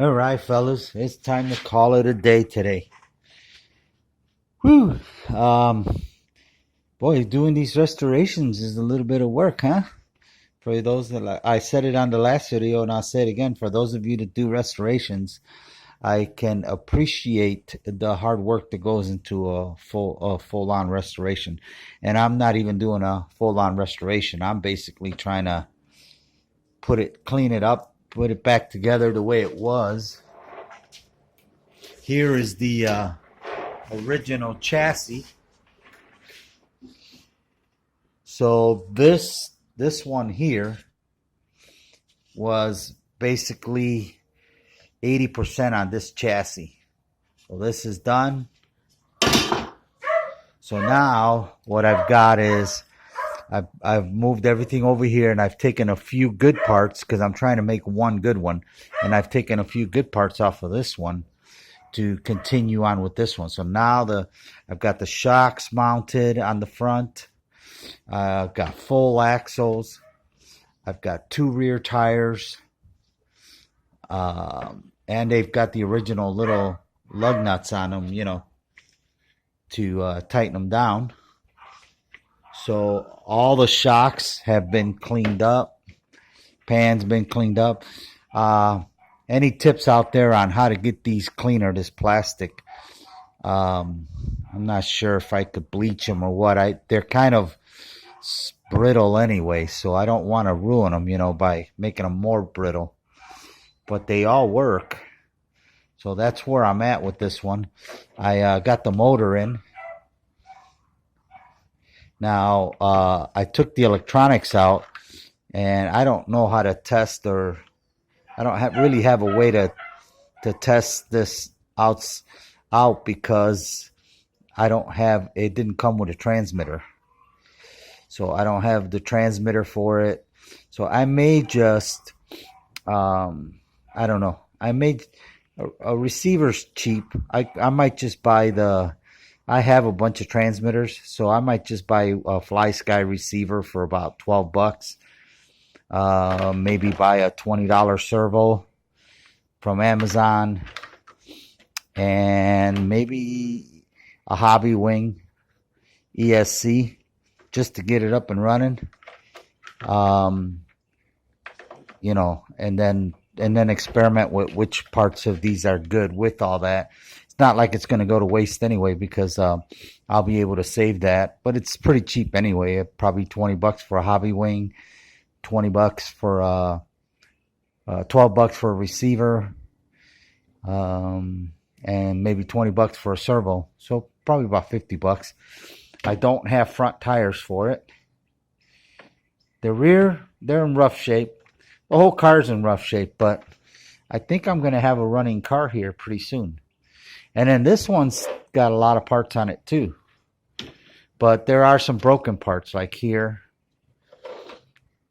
All right, fellas, it's time to call it a day today. Whew. Boy, doing these restorations is a little bit of work, huh? For those that I said it on the last video, and I'll say it again. For those of you that do restorations, I can appreciate the hard work that goes into a full-on restoration. And I'm not even doing a full-on restoration. I'm basically trying to clean it up, put it back together the way it was. Here is the original chassis. So this one here was basically 80% on this chassis. So this is done. So now what I've got is I've moved everything over here, and I've taken a few good parts because I'm trying to make one good one, and I've taken a few good parts off of this one to continue on with this one. So now I've got the shocks mounted on the front. I've got full axles. I've got 2 rear tires. And they've got the original little lug nuts on them, to tighten them down. So all the shocks have been cleaned up. Pan's been cleaned up. Any tips out there on how to get these cleaner, this plastic? I'm not sure if I could bleach them or what. They're kind of brittle anyway, so I don't want to ruin them, by making them more brittle. But they all work. So that's where I'm at with this one. I got the motor in. Now, I took the electronics out, and I don't know how to test, or I don't really have a way to test this out because it didn't come with a transmitter. So I don't have the transmitter for it. So I may just, I don't know. I made a receiver's cheap. I might just buy I have a bunch of transmitters, so I might just buy a Fly Sky receiver for about $12. Maybe buy a $20 servo from Amazon, and maybe a Hobby Wing ESC just to get it up and running. And then experiment with which parts of these are good with all that. It's not like it's going to go to waste anyway, because I'll be able to save that. But it's pretty cheap anyway. Probably $20 for a Hobby Wing, $20 for $12 for a receiver, and maybe $20 for a servo. So probably about $50. I don't have front tires for it. The rear, they're in rough shape. The whole car's in rough shape, but I think I'm going to have a running car here pretty soon. And then this one's got a lot of parts on it too. But there are some broken parts, like here.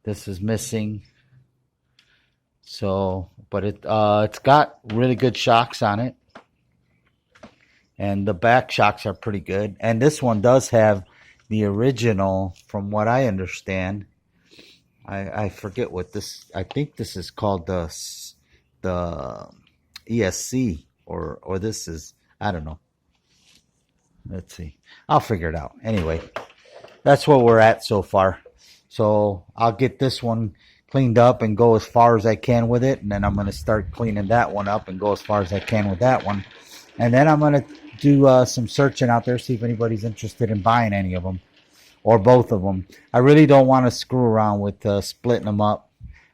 This is missing. So, but it's got really good shocks on it. And the back shocks are pretty good. And this one does have the original, from what I understand. I forget what this, I think this is called the ESC, or this is, I don't know. Let's see. I'll figure it out. Anyway, that's where we're at so far. So I'll get this one cleaned up and go as far as I can with it. And then I'm going to start cleaning that one up and go as far as I can with that one. And then I'm going to do some searching out there, see if anybody's interested in buying any of them. Or both of them. I really don't want to screw around with splitting them up.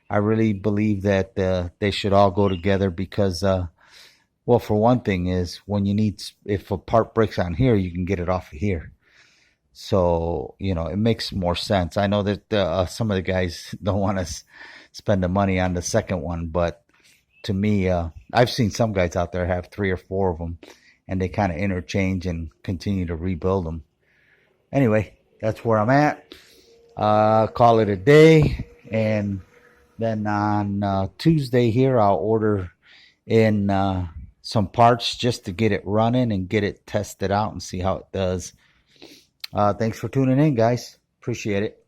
I really believe that they should all go together because, well, for one thing is if a part breaks on here, you can get it off of here. So, it makes more sense. I know that some of the guys don't want to spend the money on the second one, but to me, I've seen some guys out there have 3 or 4 of them, and they kind of interchange and continue to rebuild them. Anyway, that's where I'm at. Call it a day. And then on Tuesday here, I'll order in some parts just to get it running and get it tested out and see how it does. Thanks for tuning in, guys. Appreciate it.